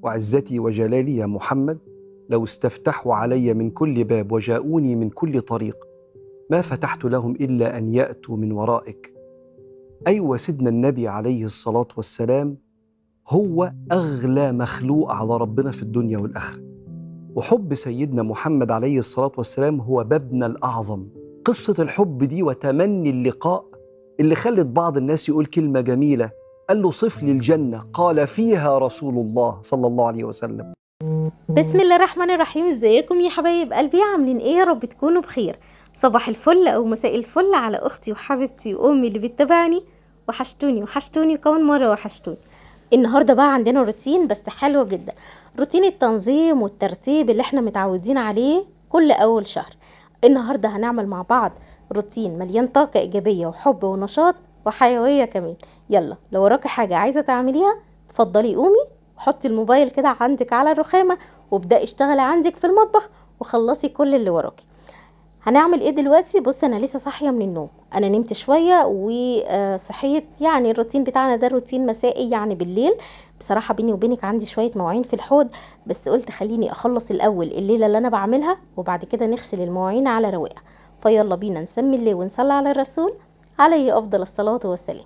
وعزتي وجلالي يا محمد، لو استفتحوا علي من كل باب وجاءوني من كل طريق ما فتحت لهم إلا أن يأتوا من ورائك. أيوة، سيدنا النبي عليه الصلاة والسلام هو أغلى مخلوق على ربنا في الدنيا والآخرة، وحب سيدنا محمد عليه الصلاة والسلام هو بابنا الأعظم. قصة الحب دي وتمني اللقاء اللي خلت بعض الناس يقول كلمة جميلة، قال له صف لي الجنة، قال فيها رسول الله صلى الله عليه وسلم. بسم الله الرحمن الرحيم. ازيكم يا حبايب قلبي؟ عاملين ايه؟ يا رب تكونوا بخير. صباح الفل او مساء الفل على اختي وحبيبتي وامي اللي بتتابعني. وحشتوني كمان مره، وحشتوني. النهارده بقى عندنا روتين بس حلو جدا، روتين التنظيم والترتيب اللي احنا متعودين عليه كل اول شهر. النهارده هنعمل مع بعض روتين مليان طاقه ايجابيه وحب ونشاط وحيويه كمان. يلا، لو وراكي حاجه عايزه تعمليها اتفضلي قومي وحطي الموبايل كده عندك على الرخامه وابدأي اشتغلي عندك في المطبخ وخلصي كل اللي وراكي. هنعمل ايه دلوقتي؟ بص، انا لسه صاحيه من النوم، انا نمت شويه وصحيت. يعني الروتين بتاعنا ده روتين مسائي، يعني بالليل. بصراحه بيني وبينك عندي شويه مواعين في الحوض، بس قلت خليني اخلص الاول الليله اللي انا بعملها وبعد كده نغسل المواعين على رواقه. فيلا بينا نسمي الله ونصلي على الرسول عليه افضل الصلاه والسلام.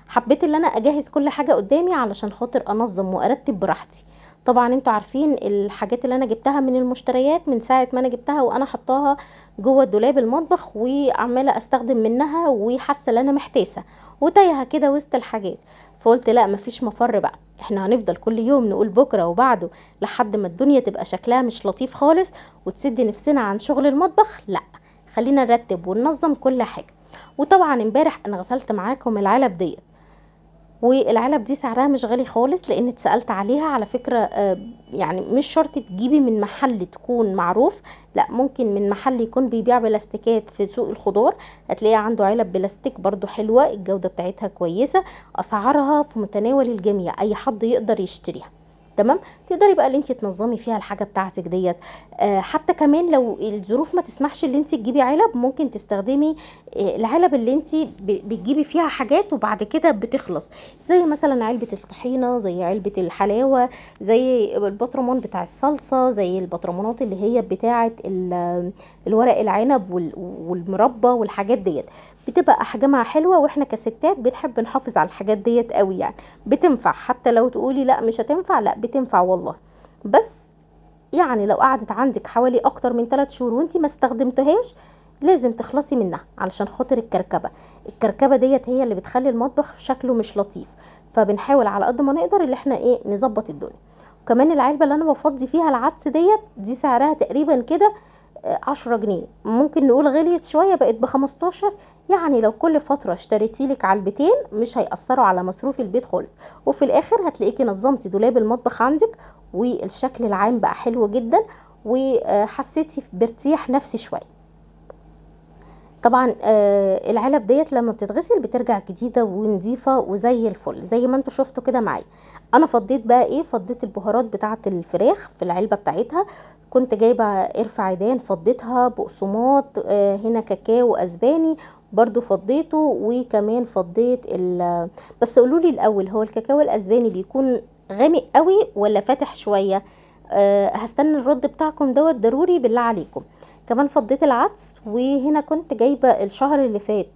حبيت ان انا اجهز كل حاجه قدامي علشان خاطر انظم وارتب براحتي. طبعا انتوا عارفين الحاجات اللي انا جبتها من المشتريات من ساعه ما انا جبتها وانا حطاها جوه دولاب المطبخ وعماله استخدم منها، وحاسه ان انا محتاسه وتايهه كده وسط الحاجات. فقلت لا، مفيش مفر بقى، احنا هنفضل كل يوم نقول بكره وبعده لحد ما الدنيا تبقى شكلها مش لطيف خالص وتسد نفسنا عن شغل المطبخ. لا، خلينا نرتب وننظم كل حاجه. وطبعا امبارح انا غسلت معاكم العلب ديت، والعلب دي سعرها مش غالي خالص لان اتسألت عليها على فكرة. يعني مش شرط تجيبي من محل تكون معروف، لا، ممكن من محل يكون بيبيع بلاستيكات في سوق الخضار، هتلاقي عنده علب بلاستيك برضو حلوة، الجودة بتاعتها كويسة، اسعارها في متناول الجميع، اي حد يقدر يشتريها. تمام. تقدري بقى اللي انت تنظمي فيها الحاجه بتاعتك ديت. حتى كمان لو الظروف ما تسمحش اللي انت تجيبي علب، ممكن تستخدمي العلب اللي انت بتجيبي فيها حاجات وبعد كده بتخلص، زي مثلا علبة الطحينة، زي علبة الحلاوة، زي البطرمان بتاع الصلصة، زي البطرمانات اللي هي بتاعة الورق العنب والمربى والحاجات ديت. بتبقى احجامها حلوة، واحنا كستات بنحب نحافظ على الحاجات ديت قوي يعني. بتنفع، حتى لو تقولي لا مش هتنفع، لا بتنفع والله. بس يعني لو قعدت عندك حوالي اكتر من 3 شهور وانتي ما استخدمتهاش، لازم تخلصي منها علشان خاطر الكركبه ديت هي اللي بتخلي المطبخ شكله مش لطيف. فبنحاول على قد ما نقدر اللي احنا نظبط الدنيا. وكمان العلبه اللي انا بفضي فيها العدس دي سعرها تقريبا كده 10 جنيه، ممكن نقول غليت شويه بقت ب15. يعني لو كل فتره اشتريتيلك علبتين مش هيأثروا على مصروف البيت خالص، وفي الاخر هتلاقيكي نظمتي دولاب المطبخ عندك والشكل العام بقى حلو جدا، وحسيتي بارتياح نفسي شويه. طبعا العلب ديت لما بتتغسل بترجع جديده ونظيفه وزي الفل زي ما انتوا شفتوا كده معايا. انا فضيت بقى فضيت البهارات بتاعه الفراخ في العلبه بتاعتها. كنت جايبه قرفه عيدان، فضيتها بقسماط، هنا كاكاو اسباني برضو فضيته، وكمان فضيت بس قولولي الاول، هو الكاكاو الاسباني بيكون غامق قوي ولا فاتح شويه؟ هستنى الرد بتاعكم دوت ضروري بالله عليكم. كمان فضيت العدس، وهنا كنت جايبه الشهر اللي فات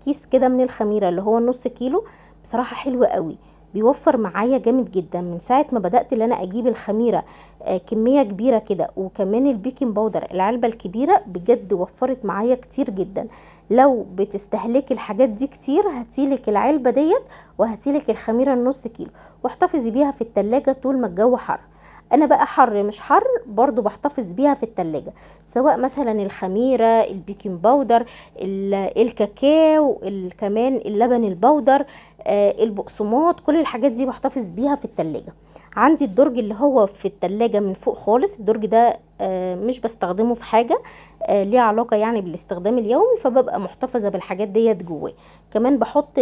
كيس كده من الخميره اللي هو نص كيلو. بصراحه حلو قوي، بيوفر معايا جامد جدا من ساعه ما بدات اللي انا اجيب الخميره كميه كبيره كده. وكمان البيكنج باودر العلبه الكبيره بجد وفرت معايا كتير جدا. لو بتستهلكي الحاجات دي كتير هاتيلك العلبه ديت وهاتيلك الخميره النص كيلو واحتفظي بيها في التلاجة طول ما الجو حر. انا بقى حر مش حر برضو بحتفظ بيها في التلاجة، سواء مثلا الخميرة، البيكنج باودر، الكاكاو، كمان اللبن البودر، البقسماط، كل الحاجات دي بحتفظ بيها في التلاجة. عندي الدرج اللي هو في التلاجة من فوق خالص، الدرج ده مش بستخدمه في حاجة ليه علاقة يعني بالاستخدام اليومي، فببقى محتفظة بالحاجات ديت جواه. كمان بحط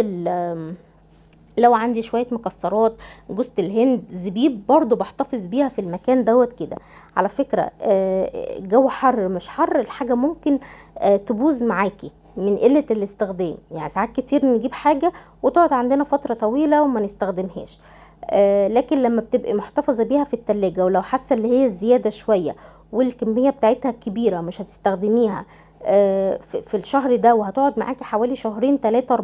لو عندي شوية مكسرات، جوزة الهند، زبيب، برضو بحتفظ بيها في المكان دوت كده. على فكرة الجو حر مش حر الحاجة ممكن تبوظ معاكي من قلة الاستخدام. يعني ساعات كتير نجيب حاجة وتقعد عندنا فترة طويلة وما نستخدمهاش. لكن لما بتبقي محتفظة بيها في التلاجة ولو حاسة اللي هي زيادة شوية والكمية بتاعتها كبيرة مش هتستخدميها في الشهر ده وهتقعد معاكي حوالي شهرين 3 4،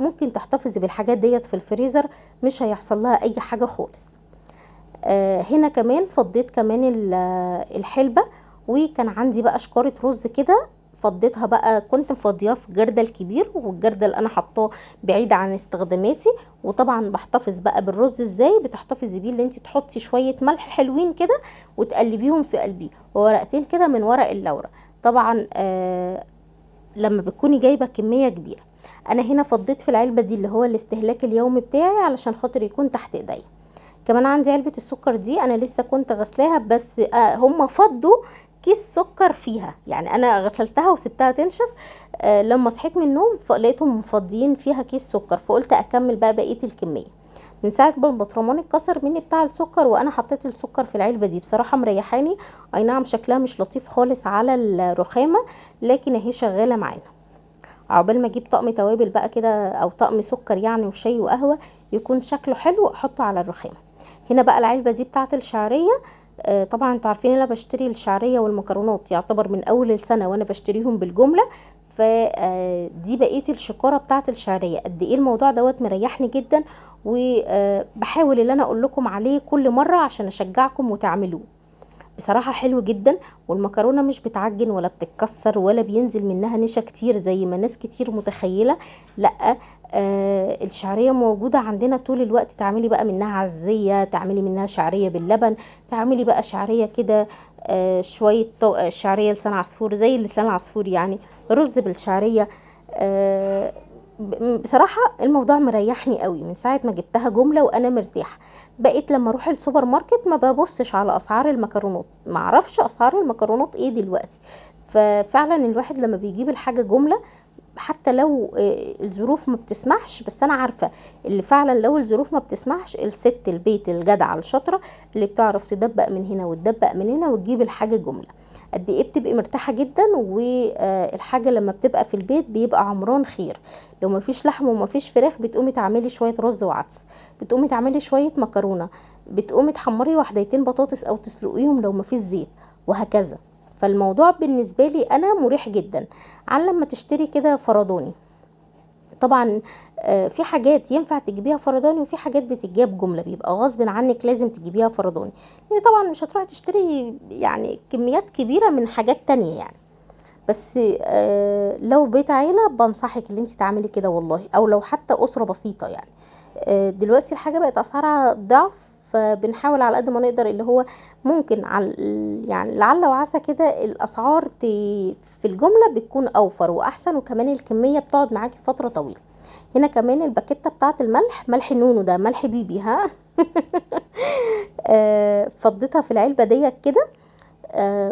ممكن تحتفظي بالحاجات ديت في الفريزر، مش هيحصل لها اي حاجة خالص. هنا كمان فضيت كمان الحلبة، وكان عندي بقى شكارة رز كده فضيتها بقى، كنت مفضياه في جردل كبير، والجردل انا حطاه بعيد عن استخداماتي. وطبعا بحتفظ بقى بالرز ازاي، بتحتفظي بيه اللي انت تحطي شويه ملح حلوين كده وتقلبيهم في قلبيه، وورقتين كده من ورق اللورة. طبعا لما بتكوني جايبه كميه كبيره. انا هنا فضيت في العلبه دي اللي هو الاستهلاك اليومي بتاعي علشان خاطر يكون تحت ايديا. كمان عندي علبة السكر دي انا لسه كنت غسلاها، بس هم فضوا كيس سكر فيها، يعني انا غسلتها وسبتها تنشف. لما صحيت من النوم لقيتهم مفضيين فيها كيس سكر، فقلت اكمل بقى بقية الكمية. من ساعة ما البطرمان اتكسر مني بتاع السكر وانا حطيت السكر في العلبة دي، بصراحة مريحاني. اي نعم شكلها مش لطيف خالص على الرخامة، لكن اهي شغالة معانا. عقبال ما اجيب طقم توابل بقى كده او طقم سكر يعني وشاي وقهوة يكون شكله حلو احطه على الرخامة. هنا بقى العلبة دي بتاعت الشعرية. طبعا انتوا عارفين انا بشتري الشعرية والمكرونات يعتبر من اول السنة وانا بشتريهم بالجملة. فدي بقية الشكارة بتاعت الشعرية. قد ايه الموضوع دوت مريحني جدا، وبحاول ان انا اقول لكم عليه كل مرة عشان اشجعكم وتعملوه. بصراحة حلو جدا، والمكرونة مش بتعجن ولا بتتكسر ولا بينزل منها نشا كتير زي ما ناس كتير متخيلة. لا، الشعرية موجودة عندنا طول الوقت. تعملي بقى منها عزية، تعملي منها شعرية باللبن، تعملي بقى شعرية كده شوية شعرية لسان عصفور زي لسان العصفور يعني، رز بالشعرية. بصراحة الموضوع مريحني قوي من ساعة ما جبتها جملة وانا مرتاحة. بقيت لما اروح السوبر ماركت ما ببصش على اسعار المكرونات، ما اعرفش اسعار المكرونات ايه دلوقتي. ففعلا الواحد لما بيجيب الحاجة جملة حتى لو الظروف ما بتسمحش، بس انا عارفة اللي فعلا لو الظروف ما بتسمحش الست البيت الجدعة الشاطرة اللي بتعرف تدبق من هنا وتدبق من هنا وتجيب الحاجة جملة، قد ايه بتبقي مرتاحة جدا. والحاجة لما بتبقى في البيت بيبقى عمران خير. لو ما فيش لحم وما فيش فراخ بتقومي تعملي شوية رز وعدس، بتقومي تعملي شوية مكرونة، بتقومي تحمري وحدتين بطاطس او تسلقيهم لو ما فيش زيت، وهكذا. فالموضوع بالنسبة لي انا مريح جدا عن لما تشتري كده فرداني. طبعا في حاجات ينفع تجيبيها فرداني وفي حاجات بتتجاب جمله بيبقى غصب عنك لازم تجيبيها فرداني، لان طبعا مش هتروحي تشتري يعني كميات كبيره من حاجات تانية يعني. بس لو بيت عيله بنصحك ان انت تعملي كده والله، او لو حتى اسره بسيطه يعني. دلوقتي الحاجه بقت اسعارها ضعف، فبنحاول على قد ما نقدر اللي هو ممكن على يعني لعل وعسى كده الاسعار في الجمله بتكون اوفر واحسن، وكمان الكميه بتقعد معاكي فتره طويله. هنا كمان الباكيته بتاعه الملح، ملح نونو ده ملح بيبي ها. فضيتها في العلبه ديت كده.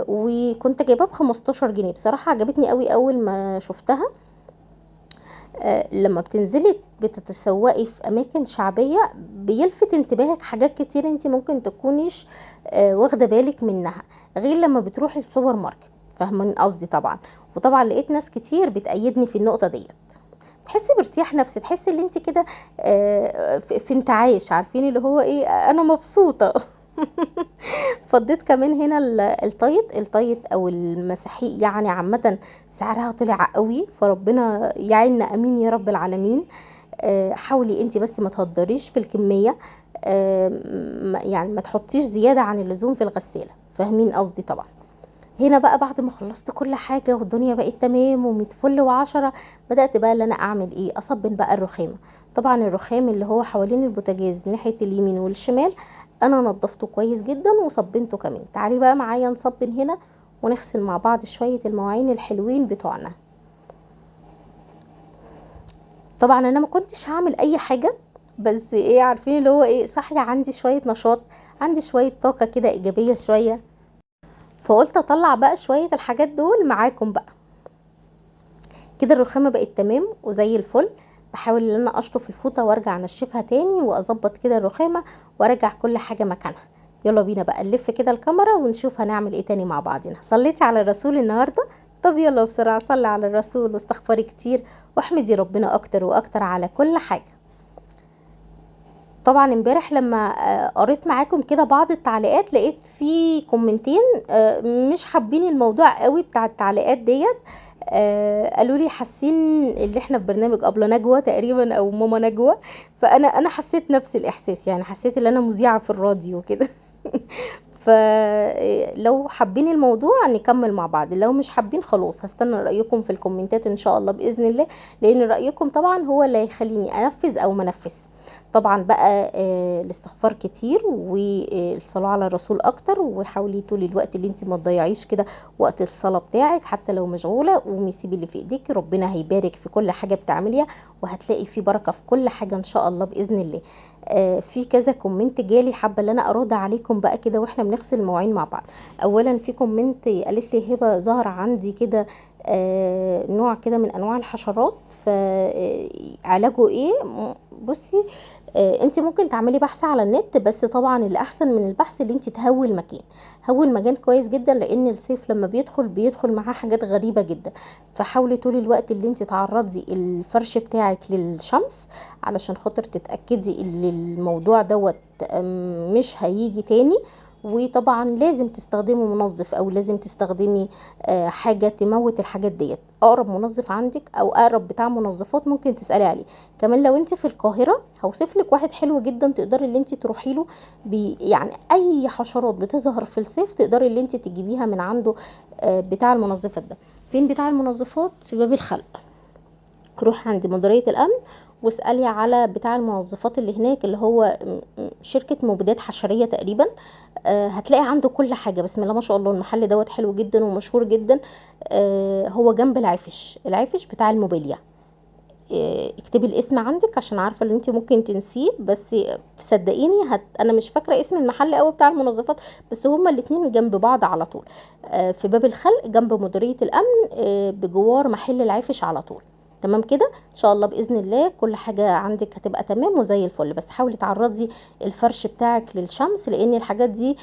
وكنت جايباها ب15 جنيه، بصراحه عجبتني قوي اول ما شفتها. لما بتنزلي بتتسوقي في اماكن شعبيه بيلفت انتباهك حاجات كتير انت ممكن تكونيش واخده بالك منها، غير لما بتروحي السوبر ماركت. فاهمين قصدي طبعا. وطبعا لقيت ناس كتير بتأيدني في النقطه ديت. تحسي بارتياح نفسي، تحسي ان انت كده في انتعاش، عارفين اللي هو ايه، انا مبسوطه. فضيت كمان هنا الطيط او المساحيق يعني عامه سعرها طلع قوي، فربنا يعيننا امين يا رب العالمين. حاولي انت بس ما تهدريش في الكميه، يعني ما تحطيش زياده عن اللزوم في الغساله، فاهمين قصدي طبعا. هنا بقى بعد ما خلصت كل حاجة والدنيا بقت تمام ومية فل وعشرة، بدأت بقى اللي انا اعمل ايه، اصبن بقى الرخامة. طبعا الرخام اللي هو حوالين البوتاجاز ناحية اليمين والشمال انا نضفته كويس جدا وصبنته كمان. تعالي بقى معايا نصبن هنا ونغسل مع بعض شوية المواعين الحلوين بتوعنا. طبعا انا ما كنتش هعمل اي حاجة، بس ايه عارفين اللي هو ايه، صاحية عندي شوية نشاط، عندي شوية طاقة كده ايجابية شوية، فقلت اطلع بقى شوية الحاجات دول معاكم بقى. كده الرخامه بقت تمام وزي الفل. بحاول ان انا اشطف الفوطه وارجع انشفها تاني واظبط كده الرخامه وارجع كل حاجه مكانها. يلا بينا بقى نلف كده الكاميرا ونشوف هنعمل ايه تاني مع بعضنا. صليتي على الرسول النهارده؟ طب يلا بسرعه صلي على الرسول واستغفري كتير واحمدي ربنا اكتر واكتر على كل حاجه. طبعا امبارح لما قريت معاكم كده بعض التعليقات، لقيت في كومنتين مش حابين الموضوع قوي بتاع التعليقات ديت. قالوا لي حاسين اللي احنا في برنامج ابله نجوى تقريبا او ماما نجوى. فانا حسيت نفس الاحساس، يعني حسيت ان انا مذيعه في الراديو كده. فلو حابين الموضوع نكمل مع بعض، لو مش حابين خلاص هستنى رأيكم في الكومنتات ان شاء الله بإذن الله، لان رأيكم طبعا هو اللي هيخليني انفذ او ما انفذ. طبعا بقى الاستغفار كتير والصلاة على الرسول اكتر، وحاولي طول الوقت اللي انت ما تضيعيش كده وقت الصلاة بتاعك، حتى لو مشغولة قومي سيبي اللي في ايديك، ربنا هيبارك في كل حاجة بتعمليها وهتلاقي في بركة في كل حاجة ان شاء الله بإذن الله. في كذا كومنت جالي، حابه ان انا ارد عليكم بقى كده واحنا بنغسل المواعين مع بعض. اولا في كومنت قالت لي هبه ظهر عندي كده نوع كده من انواع الحشرات، فعلاجه ايه؟ بصي، انت ممكن تعملي بحث على النت، بس طبعا الاحسن من البحث اللي انت تهوي المكان. هوي المكان كويس جدا، لان الصيف لما بيدخل معاه حاجات غريبه جدا. فحاولي طول الوقت اللي انت تعرضي الفرش بتاعك للشمس، علشان خاطر تتأكدي ان الموضوع دوت مش هيجي تاني. وطبعا لازم تستخدمي منظف، او لازم تستخدمي حاجة تموت الحاجات ديت. اقرب منظف عندك او اقرب بتاع منظفات ممكن تسألي عليه. كمان لو انت في القاهرة هوصف لك واحد حلو جدا تقدري اللي انت تروحي له، يعني اي حشرات بتظهر في الصيف تقدري اللي انت تجيبيها من عنده. بتاع المنظفات ده فين؟ بتاع المنظفات في باب الخلق. روح عند مديرية الأمن واسألي على بتاع المنظفات اللي هناك، اللي هو شركة مبيدات حشرية تقريبا. هتلاقي عنده كل حاجة. بسم الله ما شاء الله، المحل دوت حلو جدا ومشهور جدا. هو جنب العفش بتاع الموبيليا. اكتبي الاسم عندك عشان عارفه ان انت ممكن تنسيه، بس صدقيني انا مش فاكره اسم المحل قوي بتاع المنظفات، بس هما الاتنين جنب بعض على طول. في باب الخلق جنب مديريه الامن، بجوار محل العفش على طول. تمام كده ان شاء الله باذن الله كل حاجه عندك هتبقى تمام وزي الفل. بس حاولي تعرضي الفرش بتاعك للشمس، لان الحاجات دي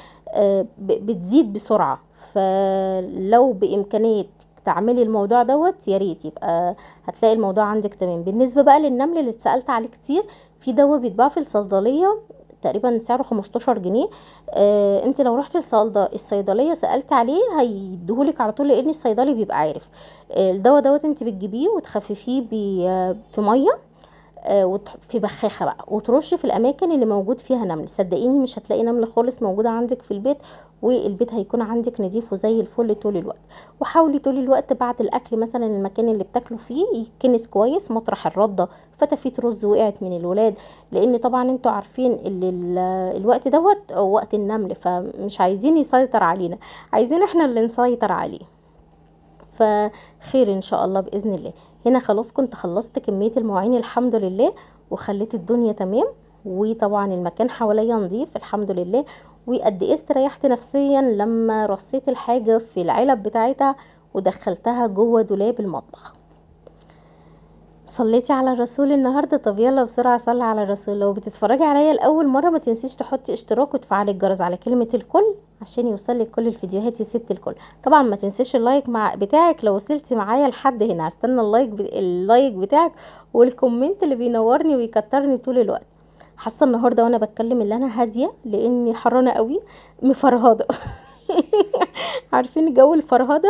بتزيد بسرعه. فلو بامكانيه تعملي الموضوع دوت يا ريت، يبقى هتلاقي الموضوع عندك تمام. بالنسبه بقى للنمل اللي اتسالت عليه كتير، في دواء بيتباع في الصيدليه تقريبا سعره 15 جنيه. انت لو رحت الصيدليه سالت عليه هيديهولك على طول، لان الصيدلي بيبقى عارف. الدواء دوت انت بتجيبيه وتخففيه في ميه، في بخاخه بقى، وترشي في الاماكن اللي موجود فيها نمل. صدقيني مش هتلاقي نمل خالص موجوده عندك في البيت، والبيت هيكون عندك نظيف وزي الفل طول الوقت. وحاولي طول الوقت بعد الاكل مثلا المكان اللي بتاكلوا فيه يتكنس كويس، مطرح الرده فتافيت رز وقعت من الولاد، لان طبعا انتوا عارفين الوقت دوت وقت النمل، فمش عايزين يسيطر علينا، عايزين احنا اللي نسيطر عليه. فخير ان شاء الله باذن الله. هنا خلاص كنت خلصت كميه المواعين الحمد لله، وخليت الدنيا تمام، وطبعا المكان حواليا نظيف الحمد لله. وقد ايه استريحت نفسيا لما رصيت الحاجه في العلب بتاعتها ودخلتها جوه دولاب المطبخ. صليتي على الرسول النهارده؟ طب يلا بسرعه صلي على الرسول. لو بتتفرجي عليا لاول مره ما تنسيش تحطي اشتراك وتفعلي الجرس على كلمه الكل عشان يوصلك كل الفيديوهات يا ست الكل. طبعا ما تنسيش اللايك بتاعك لو وصلتي معايا لحد هنا، هستنى اللايك بتاعك والكومنت اللي بينورني ويكترني طول الوقت. حاسه النهارده وانا بتكلم ان انا هاديه لاني حرانه قوي مفرهده. عارفين جو الفرهدة؟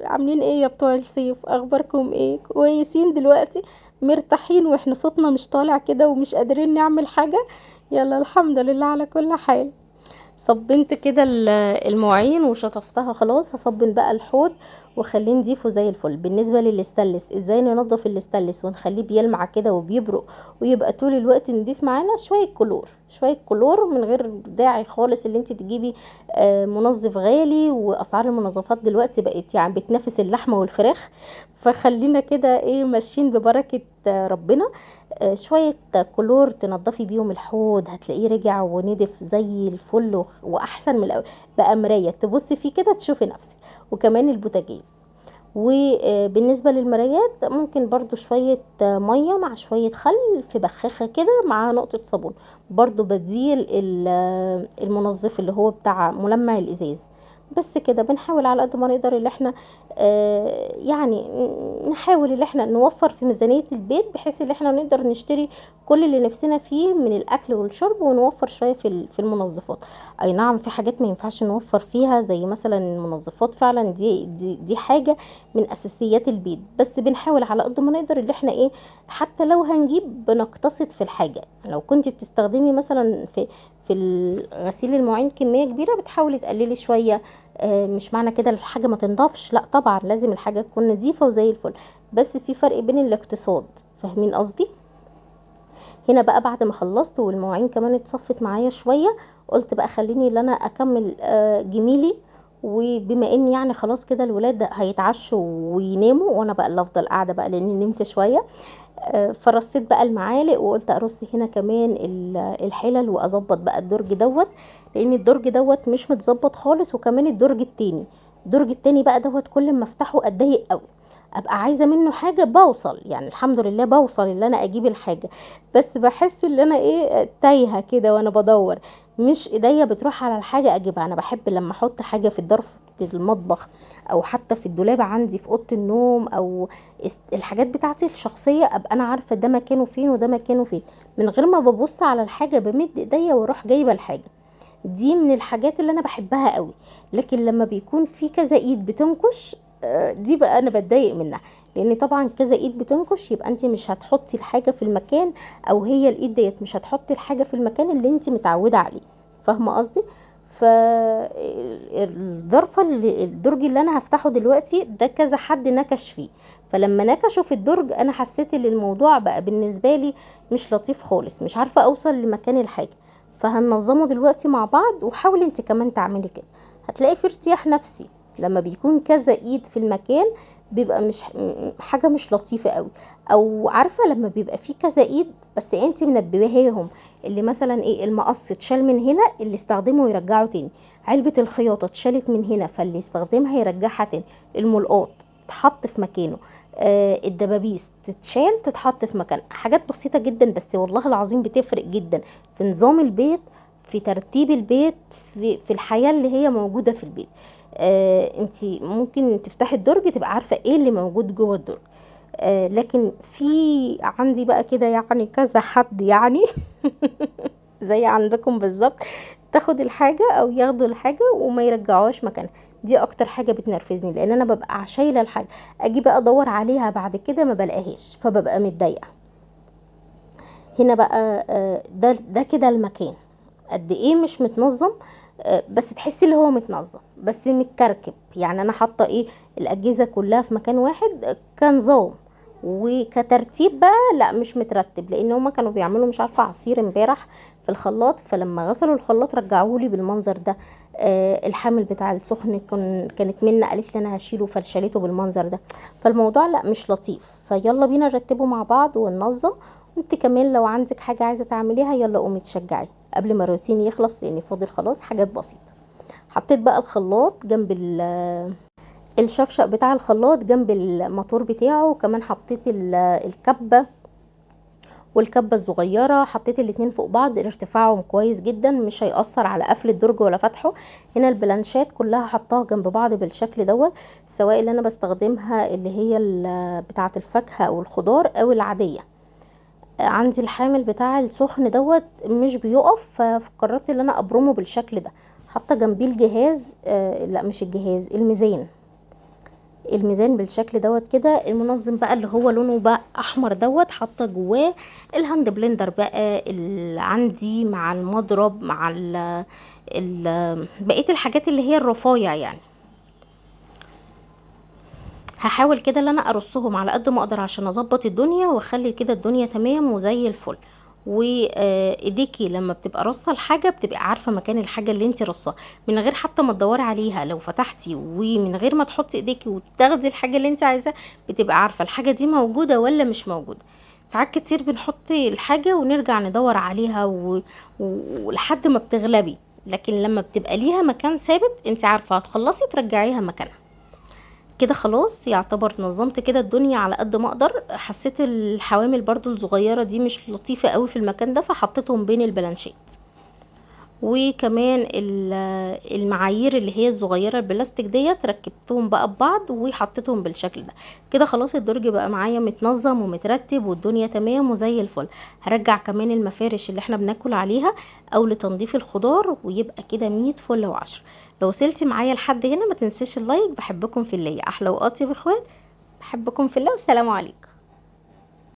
عاملين ايه يا بتوع الصيف؟ اخباركم ايه؟ كويسين دلوقتي؟ مرتاحين واحنا صوتنا مش طالع كده ومش قادرين نعمل حاجة؟ يلا الحمد لله على كل حال. صبنت كده المواعين وشطفتها خلاص، هصبن بقى الحوض وخليه نضيفه زي الفل. بالنسبه للاستانلس، ازاي ننضف الاستانلس ونخليه بيلمع كده وبيبرق ويبقى طول الوقت نضيف معانا؟ شويه كلور من غير داعي خالص اللي انت تجيبي منظف غالي، واسعار المنظفات دلوقتي بقت يعني بتنافس اللحمه والفراخ. فخلينا كده ايه ماشيين ببركه ربنا. شوية كلور تنضفي بيهم الحوض هتلاقيه رجع ونضف زي الفل واحسن من الاول. بقى مراية تبصي فيه كده تشوفي نفسك. وكمان البوتاجاز. وبالنسبة للمرايات ممكن برضو شوية مية مع شوية خل في بخاخة كده مع نقطة صابون، برضو بديل المنظف اللي هو بتاع ملمع الازاز. بس كده بنحاول على قد ما نقدر اللي احنا يعني نحاول اللي احنا نوفر في ميزانية البيت، بحيث اللي احنا نقدر نشتري كل اللي نفسنا فيه من الاكل والشرب، ونوفر شوية في المنظفات. اي نعم، في حاجات ما ينفعش نوفر فيها زي مثلا المنظفات، فعلا دي حاجة من اساسيات البيت، بس بنحاول على قد ما نقدر اللي احنا ايه، حتى لو هنجيب بنقتصد في الحاجة. لو كنت بتستخدمي مثلا في غسيل المواعين كمية كبيرة، بتحاولي تقللي شوية. مش معنى كده الحاجة ما تنضفش، لا طبعا لازم الحاجة تكون نظيفة وزي الفل، بس في فرق بين الاقتصاد. فاهمين قصدي؟ هنا بقى بعد ما خلصت والمواعين كمان اتصفت معايا شوية، قلت بقى خليني ان انا اكمل جميلي. وبما ان يعني خلاص كده الولاد هيتعشوا ويناموا، وانا بقى اللي افضل قاعدة بقى لاني نمت شوية. فرصيت بقى المعالق، وقلت ارص هنا كمان الحلل، واظبط بقى الدرج دوت، لان الدرج دوت مش متظبط خالص، وكمان الدرج التاني بقى دوت كل ما افتحه اتضايق قوي، ابقى عايزه منه حاجه بوصل، يعني الحمد لله بوصل ان انا اجيب الحاجه، بس بحس ان انا ايه تايهه كده وانا بدور، مش ايديا بتروح على الحاجه اجيبها. انا بحب لما احط حاجه في الظرف المطبخ، او حتى في الدولاب عندي في اوضه النوم، او الحاجات بتاعتي الشخصيه، ابقى انا عارفه ده مكانه فين وده مكانه فين، من غير ما ببص على الحاجه بمد ايديا واروح جايبه الحاجه. دي من الحاجات اللي انا بحبها قوي. لكن لما بيكون في كذا ايد بتنكش، دي بقى انا بتضايق منها، لان طبعا كذا ايد بتنكش يبقى انت مش هتحطي الحاجه في المكان، او هي الايد ديت مش هتحطي الحاجه في المكان اللي انت متعوده عليه. فاهمه قصدي؟ الدرج اللي انا هفتحه دلوقتي ده كذا حد نكش فيه، فلما نكشوا في الدرج انا حسيت ان الموضوع بقى بالنسبه لي مش لطيف خالص، مش عارفه اوصل لمكان الحاجه. فهننظمه دلوقتي مع بعض، وحاولي انت كمان تعملي كده، هتلاقي في ارتياح نفسي. لما بيكون كذا ايد في المكان بيبقى مش حاجة مش لطيفة قوي. او عارفة لما بيبقى في كذا ايد بس انت منبهاهم، اللي مثلا ايه المقص اتشال من هنا اللي استخدمه يرجعه تاني، علبة الخياطة اتشالت من هنا فاللي يستخدمها يرجعها تاني، الملقاط تحط في مكانه، الدبابيس تتشال تتحط في مكان. حاجات بسيطة جدا بس والله العظيم بتفرق جدا في نظام البيت، في ترتيب البيت، في الحياة اللي هي موجودة في البيت. انتي ممكن تفتحي الدرج تبقى عارفة ايه اللي موجود جوه الدرج. لكن في عندي بقى كده يعني كذا حد يعني زي عندكم بالظبط، تاخد الحاجة او ياخدوا الحاجة وما يرجعوهاش مكانها. دي اكتر حاجة بتنرفزني، لان انا ببقى شايلة الحاجة، اجي بقى ادور عليها بعد كده ما بلاقيهاش، فببقى متضايقة. هنا بقى ده كده المكان قد ايه مش متنظم، بس تحسي اللي هو متنظم بس متكركب. يعني انا حاطه ايه الاجهزه كلها في مكان واحد كنظام، وكترتيب بقى لا مش مترتب، لان هما كانوا بيعملوا مش عارفه عصير امبارح في الخلاط، فلما غسلوا الخلاط رجعوه لي بالمنظر ده. الحامل بتاع السخن كانت منى قالت لي انا هشيله، فشالته بالمنظر ده. فالموضوع لا مش لطيف، فيلا بينا نرتبه مع بعض وننظم. وانت كمان لو عندك حاجه عايزه تعمليها يلا قومي تشجعي قبل ما الروتين يخلص، لان فاضل خلاص حاجات بسيطه. حطيت بقى الخلاط جنب الشفشق بتاع الخلاط جنب الموتور بتاعه، وكمان حطيت الكبه والكبه الصغيره، حطيت الاتنين فوق بعض ارتفاعهم كويس جدا، مش هيأثر على قفل الدرج ولا فتحه. هنا البلانشات كلها حطاها جنب بعض بالشكل دوت، سواء اللي انا بستخدمها اللي هي بتاعه الفاكهه او الخضار او العاديه. عندي الحامل بتاع السخن دوت مش بيقف، فقررت ان انا ابرمه بالشكل ده. حاطه جنبيه الجهاز، لا مش الجهاز، الميزان بالشكل دوت كده. المنظم بقى اللي هو لونه بقى احمر دوت حاطه جواه الهاند بلندر بقى اللي عندي مع المضرب مع بقيه الحاجات اللي هي الرفايع يعني. هحاول كده ان انا ارصهم على قد ما اقدر عشان اظبط الدنيا واخلي كده الدنيا تمام وزي الفل. وايديكي لما بتبقى رصه الحاجه بتبقى عارفه مكان الحاجه اللي انت رصاها، من غير حتى ما تدوري عليها. لو فتحتي ومن غير ما تحطي ايديكي وتاخدي الحاجه اللي انت عايزاها، بتبقى عارفه الحاجه دي موجوده ولا مش موجوده. ساعات كتير بنحط الحاجه ونرجع ندور عليها ولحد ما بتغلبي، لكن لما بتبقى ليها مكان ثابت انت عارفه هتخلصي ترجعيها مكانها. كده خلاص يعتبر نظمت كده الدنيا على قد ما اقدر. حسيت الحوامل برضو الصغيرة دي مش لطيفة قوي في المكان ده، فحطيتهم بين البلانشات. وكمان المعايير اللي هي الصغيره البلاستيك ديت ركبتهم بقى ببعض وحطيتهم بالشكل ده. كده خلاص الدرج بقى معايا متنظم ومترتب والدنيا تمام وزي الفل. هرجع كمان المفارش اللي احنا بناكل عليها او لتنظيف الخضار، ويبقى كده 100 فل و10. لو وصلتي معايا لحد هنا ما تنسيش اللايك. بحبكم في الله، احلى واطيب اخوات، بحبكم في الله والسلام عليكم.